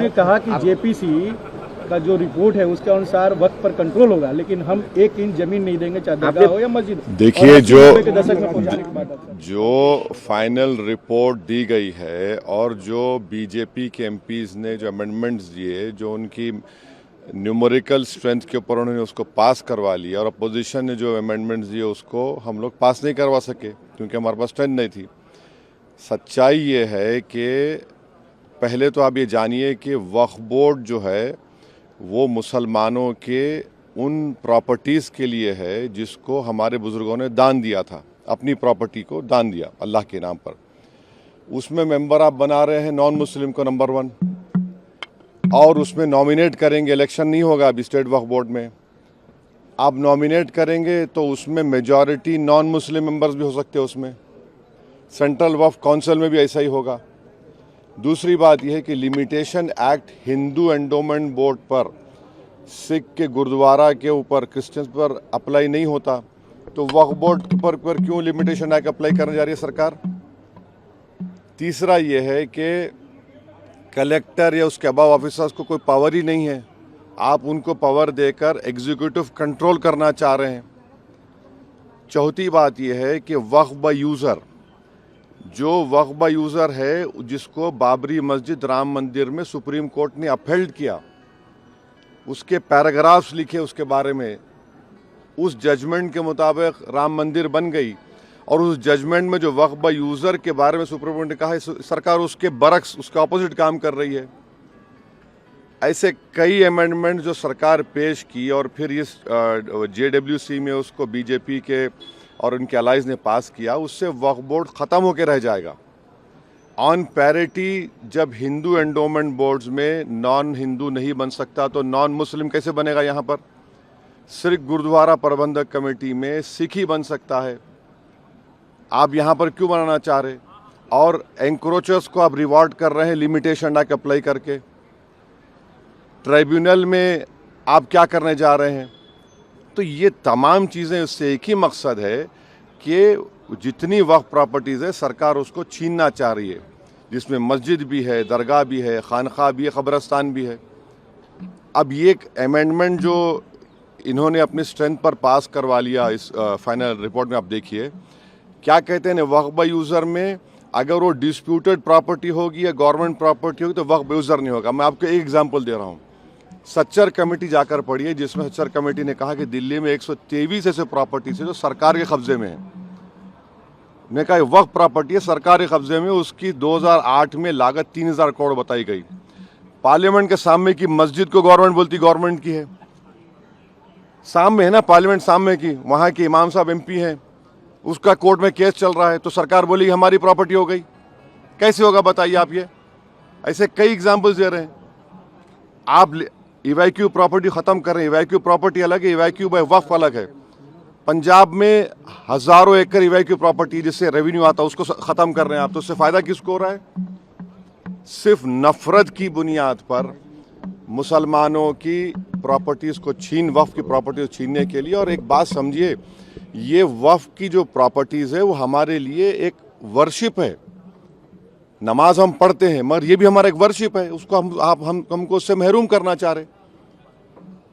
ने कहा कि जेपीसी का जो रिपोर्ट है उसके अनुसार वक्त पर कंट्रोल होगा, लेकिन हम 1 इंच जमीन नहीं देंगे, चाहे दरगाह हो या मस्जिद। देखिए, जो फाइनल रिपोर्ट दी गई है और जो बीजेपी के एमपीज ने जो अमेंडमेंट्स दिए, जो उनकी न्यूमेरिकल स्ट्रेंथ के ऊपर उन्होंने उसको पास करवा लिया, और अपोजिशन ने जो अमेंडमेंट्स दिए उसको हम लोग पास नहीं करवा सके क्योंकि हमारे पास स्ट्रेंथ नहीं थी। सच्चाई ये है कि पहले तो आप ये जानिए कि वक्फ बोर्ड जो है वो मुसलमानों के उन प्रॉपर्टीज़ के लिए है जिसको हमारे बुज़ुर्गों ने दान दिया था, अपनी प्रॉपर्टी को दान दिया अल्लाह के नाम पर। उसमें मेंबर आप बना रहे हैं नॉन मुस्लिम को नंबर 1, और उसमें नॉमिनेट करेंगे, इलेक्शन नहीं होगा अभी स्टेट वक्फ बोर्ड में। आप नॉमिनेट करेंगे तो उसमें मेजॉरिटी नॉन मुस्लिम मेंबर्स भी हो सकते हैं उसमें। सेंट्रल वक्फ काउंसिल में भी ऐसा ही होगा। दूसरी बात यह है कि limitation act Hindu endowment board पर, सिख के गुरुद्वारा के ऊपर, क्रिश्चियंस पर अप्लाई नहीं होता, तो वक्फ बोर्ड पर क्यों लिमिटेशन एक्ट अप्लाई करने जा रही है सरकार? तीसरा यह है कि कलेक्टर या उसके अबाव ऑफिसर्स को कोई पावर ही नहीं है, आप उनको पावर देकर एग्जीक्यूटिव कंट्रोल करना चाह रहे हैं। चौथी बात यह है कि वक्फ बाय यूज़र, जो वक्फ बाय यूज़र है जिसको बाबरी मस्जिद, राम मंदिर में सुप्रीम कोर्ट ने अपहेल्ड किया, उसके पैराग्राफ्स लिखे उसके बारे में, उस जजमेंट के मुताबिक राम मंदिर बन गई, और उस जजमेंट में जो वक्फ बाय यूज़र के बारे में सुप्रीम कोर्ट ने कहा है, सरकार उसके बरक्स, उसके ऑपोजिट काम कर रही है। ऐसे कई अमेंडमेंट जो सरकार पेश की और फिर इस JWC में उसको बीजेपी के और उनके अलाइज ने पास किया, उससे वक्फ बोर्ड ख़त्म होकर रह जाएगा। ऑन पैरिटी, जब हिंदू एंडोमेंट बोर्ड्स में नॉन हिंदू नहीं बन सकता तो नॉन मुस्लिम कैसे बनेगा? यहाँ पर सिर्फ गुरुद्वारा प्रबंधक कमेटी में सिख ही बन सकता है। आप यहाँ पर क्यों बनाना चाह रहे? और एंक्रोचर्स को आप रिवॉर्ड कर रहे हैं लिमिटेशन एक्ट अप्लाई करके। ट्राइब्यूनल में आप क्या करने जा रहे हैं? तो ये तमाम चीज़ें, उससे एक ही मकसद है कि जितनी वक्फ प्रॉपर्टीज़ है सरकार उसको छीनना चाह रही है, जिसमें मस्जिद भी है, दरगाह भी है, खानखा भी है, कब्रस्तान भी है। अब ये एक अमेंडमेंट जो इन्होंने अपनी स्ट्रेंथ पर पास करवा लिया, इस फाइनल रिपोर्ट में आप देखिए क्या कहते हैं, वक्फ बाय यूज़र में अगर वो डिस्प्यूटेड प्रॉपर्टी होगी या गवर्नमेंट प्रॉपर्टी होगी तो वक्फ बाय यूज़र नहीं होगा। मैं आपको एक एग्जांपल दे रहा हूँ। सच्चर कमेटी जाकर पढ़िए, जिसमें सच्चर कमेटी ने कहा कि दिल्ली में 123 ऐसे प्रॉपर्टीज है जो सरकार के कब्जे में है। ने कहा वक्फ प्रॉपर्टी है सरकार के कब्जे में, उसकी 2008 में लागत 3000 करोड़ बताई गई। पार्लियामेंट के सामने की मस्जिद को गवर्नमेंट बोलती गवर्नमेंट की है, सामने है ना पार्लियामेंट सामने की, वहाँ के इमाम साहब MP हैं, उसका कोर्ट में केस चल रहा है, तो सरकार बोली हमारी प्रॉपर्टी हो गई। कैसे होगा बताइए आप? ये ऐसे कई एग्जाम्पल्स दे रहे हैं। आप इवैक्यू प्रॉपर्टी ख़त्म कर रहे हैं, इवैक्यू प्रॉपर्टी अलग है, इवैक्यू बाय वक्फ अलग है। पंजाब में हज़ारों एकड़ इवैक्यू प्रॉपर्टी जिससे रेवेन्यू आता है उसको ख़त्म कर रहे हैं आप, तो उससे फ़ायदा किसको हो रहा है? सिर्फ नफ़रत की बुनियाद पर मुसलमानों की प्रॉपर्टीज़ को वक्फ की प्रॉपर्टीज़ छीनने के लिए। और एक बात समझिए, ये वक्फ की जो प्रॉपर्टीज़ है वो हमारे लिए एक वर्शिप है। नमाज हम पढ़ते हैं मगर ये भी हमारा एक वर्शिप है, उसको हमको उससे महरूम करना चाह रहे,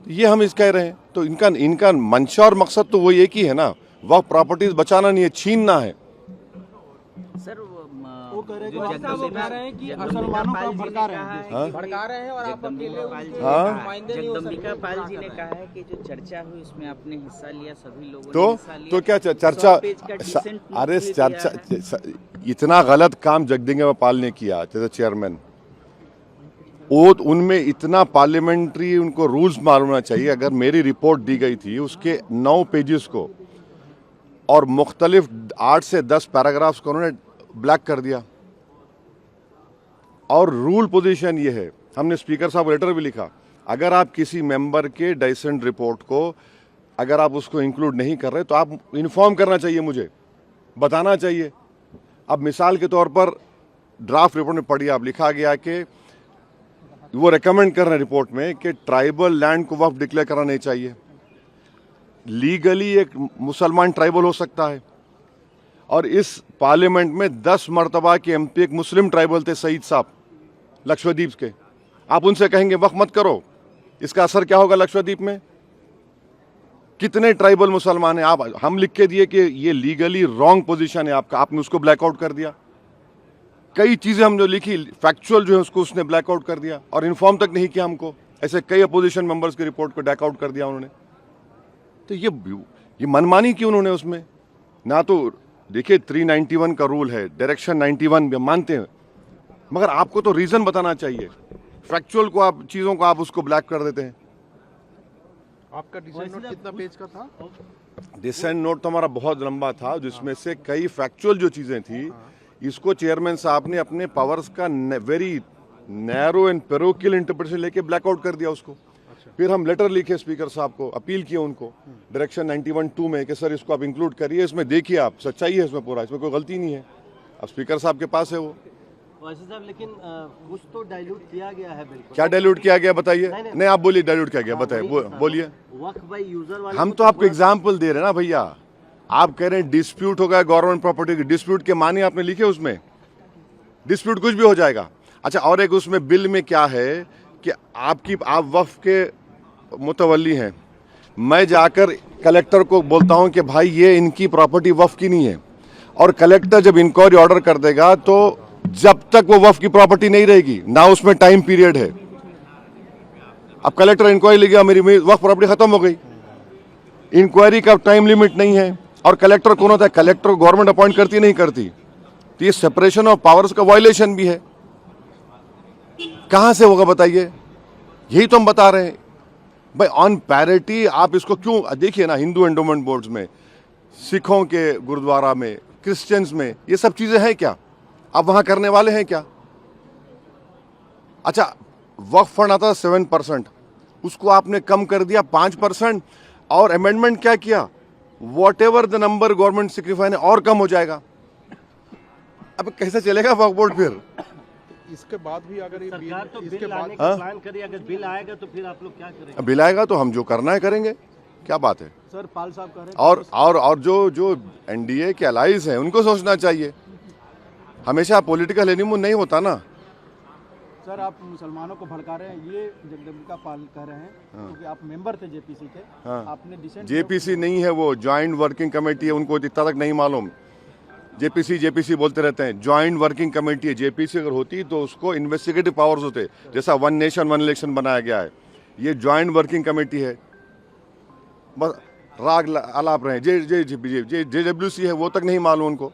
ये हम इस कह रहे हैं। तो इनका मंशा और मकसद तो वो एक ही है ना, वक्फ प्रॉपर्टीज बचाना नहीं है, छीनना है। सर वो कह रहे हैं कि मुसलमानों को भड़का रहे हैं और आप अकेले जगदम्बिका पाल जी ने कहा है कि जो चर्चा हुई उसमें आपने हिस्सा लिया, सभी लोगों ने हिस्सा लिया। तो क्या चर्चा? अरे चर्चा, इतना गलत काम जगदम्बिका पाल ने किया जैसे चेयरमैन, वो उनमें इतना पार्लियामेंट्री उनको रूल्स मालूम होना चाहिए। अगर मेरी रिपोर्ट दी गई थी उसके 9 पेजेस को और मुख्तलिफ 8 से 10 पैराग्राफ्स को उन्होंने ब्लैक कर दिया। और रूल पोजीशन ये है, हमने स्पीकर साहब को लेटर भी लिखा, अगर आप किसी मेंबर के डाइसेंट रिपोर्ट को अगर आप उसको इंक्लूड नहीं कर रहे तो आप इन्फॉर्म करना चाहिए, मुझे बताना चाहिए। अब मिसाल के तौर पर ड्राफ्ट रिपोर्ट में पढ़िए, आप लिखा गया कि वो रेकमेंड कर रहे हैं रिपोर्ट में कि ट्राइबल लैंड को वक्फ डिक्लेयर करना नहीं चाहिए। लीगली एक मुसलमान ट्राइबल हो सकता है, और इस पार्लियामेंट में 10 मरतबा के MP एक मुस्लिम ट्राइबल थे, सईद साहब लक्षद्वीप के, आप उनसे कहेंगे वक्फ मत करो, इसका असर क्या होगा लक्षद्वीप में? कितने ट्राइबल मुसलमान हैं? आप हम लिख के दिए कि ये लीगली रॉन्ग पोजीशन है आपका, आपने उसको ब्लैकआउट कर दिया। कई चीजें हम जो लिखी फैक्चुअल जो है उसको उसने ब्लैकआउट कर दिया और इन्फॉर्म तक नहीं किया हमको। ऐसे कई अपोजिशन मेंबर्स की रिपोर्ट को बैकआउट कर दिया उन्होंने। तो ये मनमानी क्यों उन्होंने उसमें? ना तो देखिए 391 का रूल है, डायरेक्शन 91 भी मानते हैं, मगर आपको तो रीजन बताना चाहिए। फैक्चुअल को आप चीजों को आप उसको ब्लैक कर देते हैं। आपका डिसीजन नोट कितना पेज का था? डिसेंट नोट तो हमारा बहुत लंबा था, जिसमें से कई फैक्चुअल जो चीजें थी इसको चेयरमैन साहब ने अपने पावर्स का very narrow and parochial interpretation लेके ब्लैकआउट कर दिया उसको। फिर हम लेटर लिखे स्पीकर साहब को, अपील किए उनको डायरेक्शन 91(2) में कि सर इसको आप इंक्लूड करिए, इसमें देखिए आप सच्चाई है इसमें पूरा, इसमें कोई गलती नहीं है। अब स्पीकर साहब के पास है वो। वैसे साहब लेकिन कुछ तो डाइल्यूट किया गया है बिल्कुल। क्या डाइल्यूट किया गया बताइए? नहीं आप बोलिए डाइल्यूट किया गया, बताइए बोलिए। वक्फ बाय यूजर वाले हम तो आपको एग्जाम्पल दे रहे हैं ना भैया। आप कह रहे हैं डिस्प्यूट हो गया गवर्नमेंट प्रॉपर्टी की, डिस्प्यूट के माने आपने लिखे उसमें, डिस्प्यूट कुछ भी हो जाएगा। अच्छा, और एक उसमें बिल में क्या है कि आप वक्फ के मुतवल्ली हैं, मैं जाकर कलेक्टर को बोलता हूं कि भाई ये इनकी प्रॉपर्टी वक्फ की नहीं है, और कलेक्टर जब इंक्वायरी ऑर्डर कर देगा तो जब तक वो वक्फ की प्रॉपर्टी नहीं रहेगी ना उसमें टाइम पीरियड है। अब कलेक्टर इंक्वायरी ले गया, मेरी वक्फ प्रॉपर्टी खत्म हो गई, इंक्वायरी का टाइम लिमिट नहीं है, और कलेक्टर कौन होता है? कलेक्टर गवर्नमेंट अपॉइंट करती नहीं करती, तो ये सेपरेशन ऑफ पावर्स का वायलेशन भी है। कहां से होगा बताइए? यही तो हम बता रहे हैं भाई, ऑन पैरिटी आप इसको क्यों? देखिए ना, हिंदू एंडोमेंट बोर्ड्स में, सिखों के गुरुद्वारा में, क्रिश्चियंस में, ये सब चीजें हैं क्या? आप वहां करने वाले हैं क्या? अच्छा, वक्फ फंड आता था 7%, उसको आपने कम कर दिया 5%, और अमेंडमेंट क्या किया? What ever the number government signify है और कम हो जाएगा। अब कैसे चलेगा वक्फ बोर्ड फिर? इसके बाद भी अगर ये सरकार तो इसके बिल बाद लाने का प्लान करिए, अगर बिल आएगा तो फिर आप लोग क्या करेंगे? बिल आएगा तो हम जो करना है करेंगे, क्या बात है। सर पाल साहब कह रहे हैं और जो एनडीए के अलाइज हैं उनको सोचना चाहिए। हमेशा पॉलिटिकल एनिमो नहीं होता ना। सर आप मुसलमानों को भड़का रहे हैं, ये जगदम्बिका पाल कह रहे हैं क्योंकि आप मेंबर थे जेपीसी के। आपने डिसेंट जेपीसी नहीं है, वो ज्वाइंट वर्किंग कमेटी है, उनको इतना तक नहीं मालूम। जेपीसी बोलते रहते हैं, ज्वाइंट वर्किंग कमेटी है। जेपीसी अगर होती तो उसको इन्वेस्टिगेटिव पावर्स होते, जैसा वन नेशन वन इलेक्शन बनाया गया है। ये ज्वाइंट वर्किंग कमेटी है, बस राग अलाप रहे हैं। जेडब्ल्यूसी है, वो तक नहीं मालूम उनको।